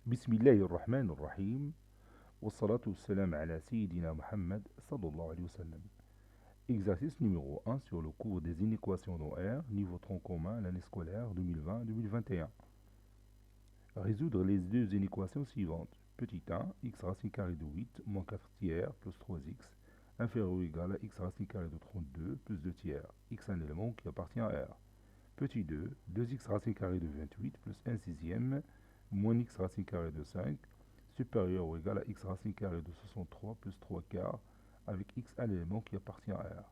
Bismillahirrahmanirrahim. Wassalatu wassalam ala Sayyidina Muhammad sallallahu alayhi wa sallam. Exercice numéro 1 sur le cours des inéquations dans R, niveau tronc commun, l'année scolaire 2020-2021. Résoudre les deux inéquations suivantes. Petit 1, x racine carrée de 8 moins 4 tiers plus 3x inférieur ou égal à x racine carrée de 32 plus 2 tiers. X un élément qui appartient à R. Petit 2, 2x racine carrée de 28 plus 1 sixième moins x racine carrée de 5 supérieur ou égal à x racine carrée de 63 plus 3 quarts avec x un élément qui appartient à R.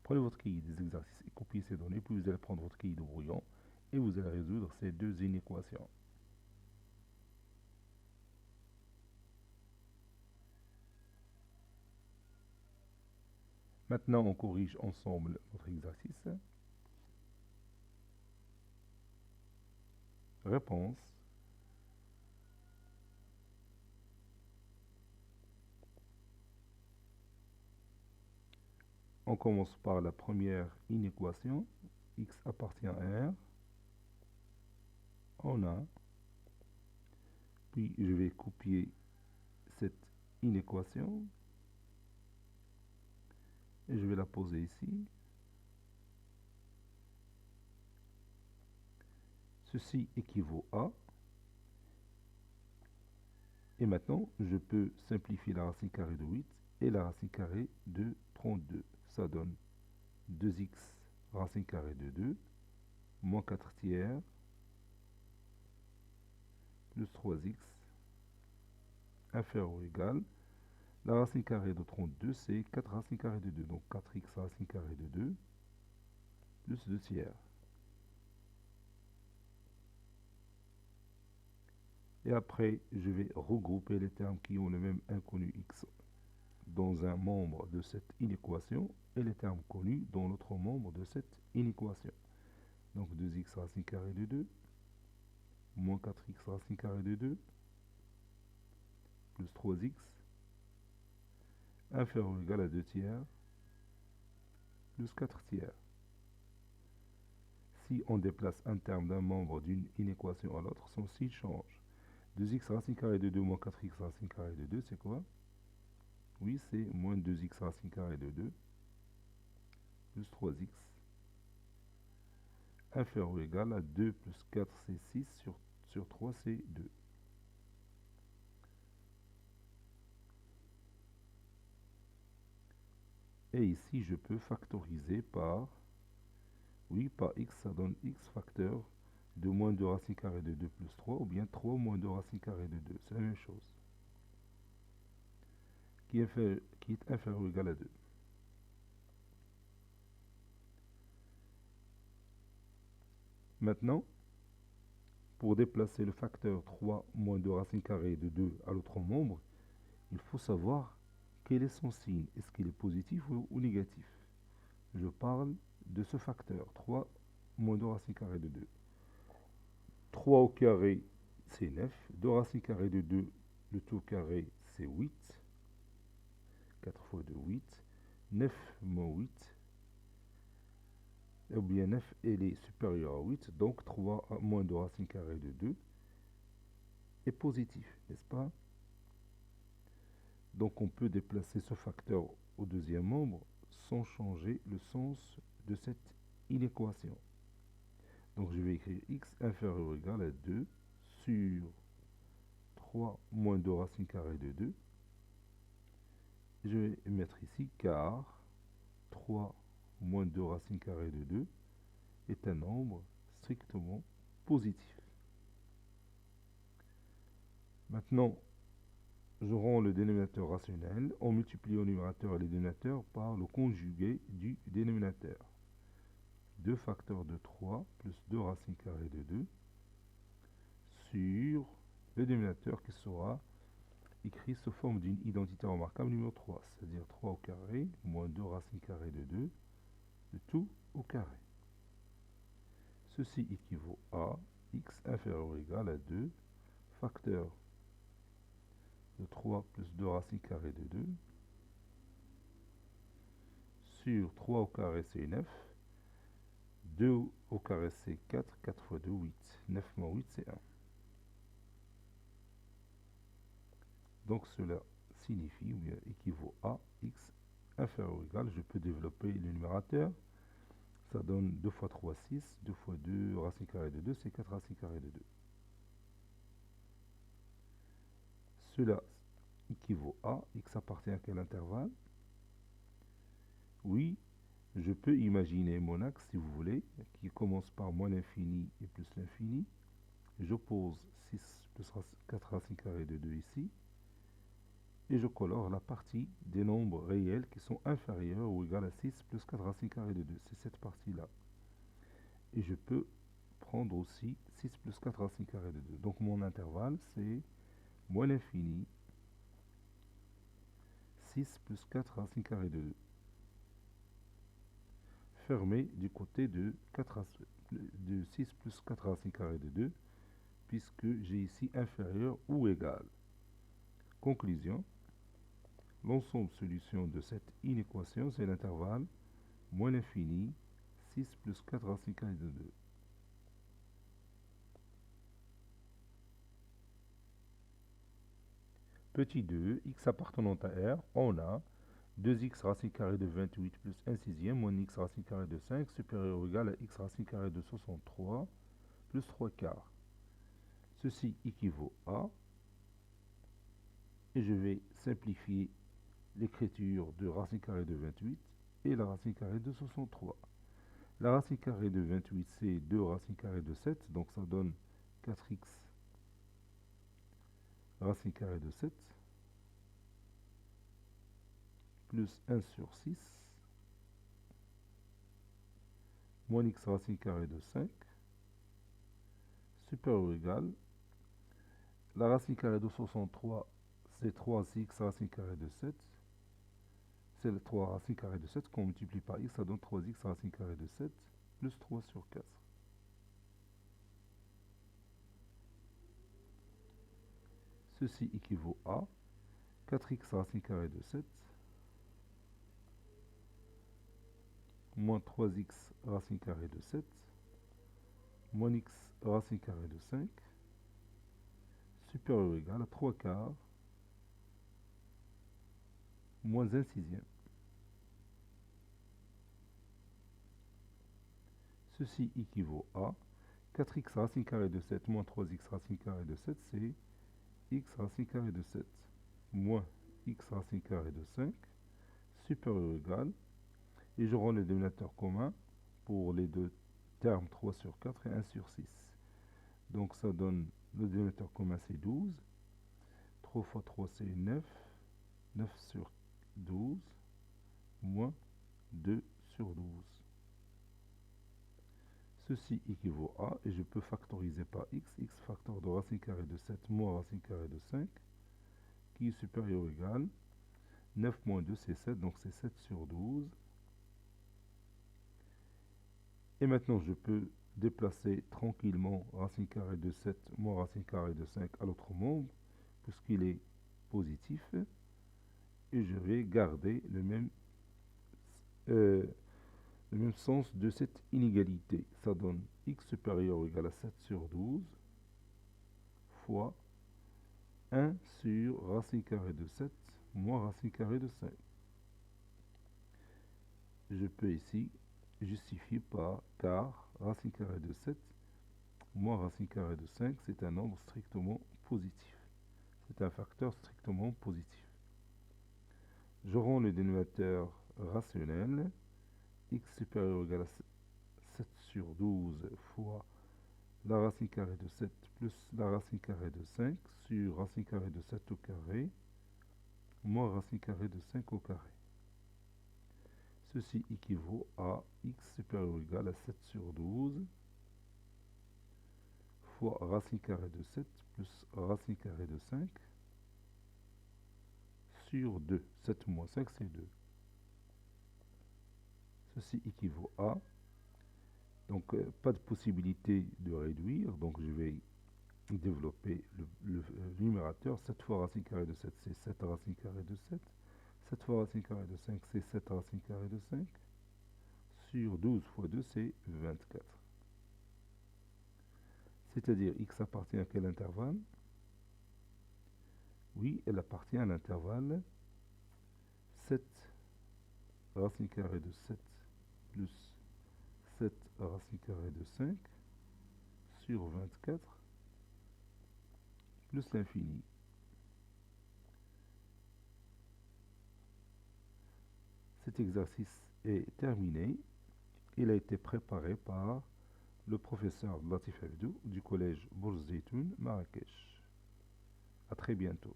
Prenez votre cahier des exercices et copiez ces données, puis vous allez prendre votre cahier de brouillon et vous allez résoudre ces deux inéquations. Maintenant, on corrige ensemble notre exercice. Réponse. On commence par la première inéquation. X appartient à R. On a. Puis je vais copier cette inéquation. Et je vais la poser ici. Ceci équivaut à. Et maintenant, je peux simplifier la racine carrée de 8 et la racine carrée de 32. Ça donne 2x racine carrée de 2 moins 4 tiers plus 3x inférieur ou égal. La racine carrée de 32, c'est 4 racines carrées de 2. Donc 4x racine carrée de 2 plus 2 tiers. Et après, je vais regrouper les termes qui ont le même inconnu x dans un membre de cette inéquation et les termes connus dans l'autre membre de cette inéquation. Donc 2x racine carrée de 2 moins 4x racine carrée de 2 plus 3x inférieur ou égal à 2 tiers plus 4 tiers. Si on déplace un terme d'un membre d'une inéquation à l'autre, son signe change. 2x racine carrée de 2 moins 4x racine carrée de 2, c'est quoi? Oui, c'est moins 2x racine carrée de 2 plus 3x inférieur ou égal à 2 plus 4, c'est 6 sur 3, c'est 2. Et ici, je peux factoriser par, oui, par x, ça donne x facteur de moins 2 racine carrée de 2 plus 3, ou bien 3 moins 2 racine carrée de 2, c'est la même chose, qui est inférieur ou égal à 2. Maintenant, pour déplacer le facteur 3 moins 2 racine carrée de 2 à l'autre membre, il faut savoir quel est son signe. Est-ce qu'il est positif ou négatif? Je parle de ce facteur 3 moins 2 racine carrée de 2. 3 au carré, c'est 9. 2 racine carrée de 2, le tout au carré, c'est 8. 4 fois 2, 8. 9 moins 8. Ou bien 9, elle est supérieure à 8. Donc 3 moins 2 racine carrée de 2 est positif, n'est-ce pas? Donc on peut déplacer ce facteur au deuxième membre sans changer le sens de cette inéquation. Donc je vais écrire x inférieur ou égal à 2 sur 3 moins 2 racine carrée de 2. Je vais mettre ici car 3 moins 2 racine carrée de 2 est un nombre strictement positif. Maintenant, je rends le dénominateur rationnel en multipliant le numérateur et le dénominateur par le conjugué du dénominateur. 2 facteurs de 3 plus 2 racine carrée de 2 sur le dénominateur qui sera écrit sous forme d'une identité remarquable numéro 3, c'est-à-dire 3 au carré moins 2 racine carrée de 2, le tout au carré. Ceci équivaut à x inférieur ou égal à 2 facteur de 3 plus 2 racine carrée de 2 sur 3 au carré c'est 9, 2 au carré c'est 4, 4 fois 2, 8, 9 moins 8 c'est 1. Donc cela signifie, ou bien équivaut à x inférieur ou égal, je peux développer le numérateur. Ça donne 2 fois 3, 6, 2 fois 2, racine carrée de 2, c'est 4 racine carrée de 2. Cela équivaut à x appartient à quel intervalle? Oui, je peux imaginer mon axe, si vous voulez, qui commence par moins l'infini et plus l'infini. J'oppose 6 plus 4 racine carrée de 2 ici. Et je colore la partie des nombres réels qui sont inférieurs ou égaux à 6 plus 4 racine carrée de 2. C'est cette partie-là. Et je peux prendre aussi 6 plus 4 racine carrée de 2. Donc mon intervalle, c'est moins l'infini, 6 plus 4 racine carrée de 2. Fermé du côté de 6 plus 4 racine carrée de 2, puisque j'ai ici inférieur ou égal. Conclusion. L'ensemble solution de cette inéquation, c'est l'intervalle moins l'infini, 6 plus 4 racine carrée de 2. Petit 2, x appartenant à R, on a 2x racine carrée de 28 plus 1 sixième moins x racine carrée de 5 supérieur ou égal à x racine carrée de 63 plus 3 quarts. Ceci équivaut à, et je vais simplifier l'écriture de racine carrée de 28 et la racine carrée de 63. La racine carrée de 28, c'est 2 racine carrée de 7, donc ça donne 4x racine carrée de 7 plus 1 sur 6 moins x racine carrée de 5 supérieur ou égal. La racine carrée de 63, c'est 3x racine carrée de 7. C'est le 3 racine carrée de 7 qu'on multiplie par x, ça donne 3x racine carrée de 7 plus 3 sur 4. Ceci équivaut à 4x racine carrée de 7 moins 3x racine carrée de 7 moins x racine carrée de 5 supérieur ou égal à 3 quarts moins 1 sixième. Ceci équivaut à 4x racine carrée de 7 moins 3x racine carrée de 7, c'est x racine carrée de 7 moins x racine carrée de 5 supérieur ou égal, et je rends le dénominateur commun pour les deux termes 3 sur 4 et 1 sur 6. Donc ça donne, le dénominateur commun c'est 12, 3 fois 3 c'est 9, 9 sur 12, moins 2 sur 12. Ceci équivaut à, et je peux factoriser par x, x facteur de racine carrée de 7 moins racine carrée de 5, qui est supérieur ou égal, 9 moins 2 c'est 7, donc c'est 7 sur 12. Et maintenant je peux déplacer tranquillement racine carrée de 7 moins racine carrée de 5 à l'autre membre, puisqu'il est positif, et je vais garder le même sens de cette inégalité. Ça donne x supérieur ou égal à 7 sur 12 fois 1 sur racine carrée de 7 moins racine carrée de 5. Je peux ici justifier par car racine carrée de 7 moins racine carrée de 5, c'est un nombre strictement positif. C'est un facteur strictement positif. Je rends le dénominateur rationnel, x supérieur ou égal à 7 sur 12 fois la racine carrée de 7 plus la racine carrée de 5 sur racine carrée de 7 au carré moins racine carrée de 5 au carré. Ceci équivaut à x supérieur ou égal à 7 sur 12 fois racine carrée de 7 plus racine carrée de 5 sur 2. 7 moins 5, c'est 2. Ceci équivaut à, donc pas de possibilité de réduire, donc je vais développer le numérateur. 7 fois racine carrée de 7, c'est 7 racine carrée de 7. 7 fois racine carrée de 5, c'est 7 racine carrée de 5. Sur 12 fois 2, c'est 24. C'est-à-dire x appartient à quel intervalle? Oui, elle appartient à l'intervalle 7 racine carrée de 7 plus 7 racine carrée de 5 sur 24 plus l'infini. Cet exercice est terminé. Il a été préparé par le professeur Latif Abdou du collège Bourz Zeytoun, Marrakech. A très bientôt.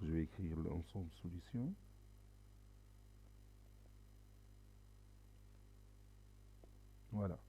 Je vais écrire l'ensemble solution. Voilà.